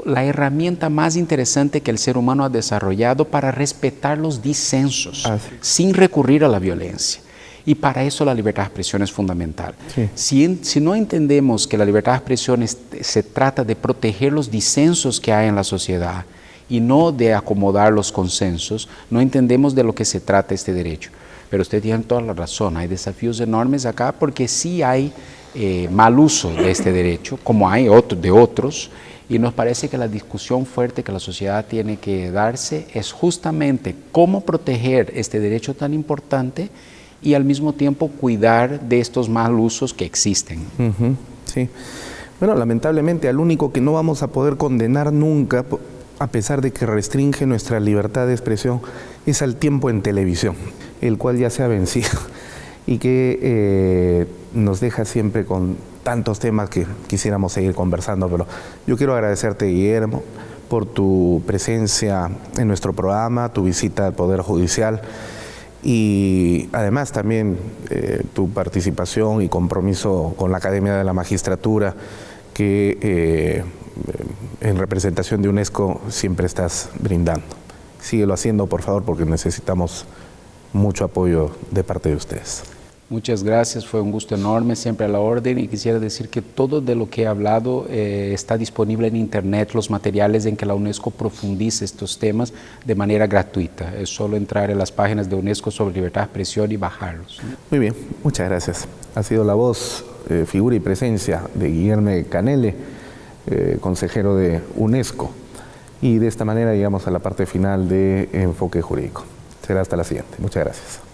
la herramienta más interesante que el ser humano ha desarrollado para respetar los disensos, sin recurrir a la violencia. Y para eso la libertad de expresión es fundamental. Sí. Si no entendemos que la libertad de expresión se trata de proteger los disensos que hay en la sociedad y no de acomodar los consensos, no entendemos de lo que se trata este derecho. Pero usted tiene toda la razón, hay desafíos enormes acá porque sí hay mal uso de este derecho, como hay de otros, y nos parece que la discusión fuerte que la sociedad tiene que darse es justamente cómo proteger este derecho tan importante y al mismo tiempo cuidar de estos mal usos que existen. Sí. Bueno, lamentablemente al único que no vamos a poder condenar nunca, a pesar de que restringe nuestra libertad de expresión, es al tiempo en televisión, el cual ya se ha vencido y que nos deja siempre con tantos temas que quisiéramos seguir conversando, pero yo quiero agradecerte, Guillermo, por tu presencia en nuestro programa, tu visita al Poder Judicial y además también tu participación y compromiso con la Academia de la Magistratura que en representación de UNESCO siempre estás brindando. Síguelo haciendo, por favor, porque necesitamos mucho apoyo de parte de ustedes. Muchas gracias, fue un gusto enorme, siempre a la orden, y quisiera decir que todo de lo que he hablado está disponible en Internet, los materiales en que la UNESCO profundice estos temas de manera gratuita. Es solo entrar en las páginas de UNESCO sobre libertad de expresión y bajarlos. Muy bien, muchas gracias. Ha sido la voz, figura y presencia de Guillermo Canele, consejero de UNESCO. Y de esta manera llegamos a la parte final de Enfoque Jurídico. Será hasta la siguiente. Muchas gracias.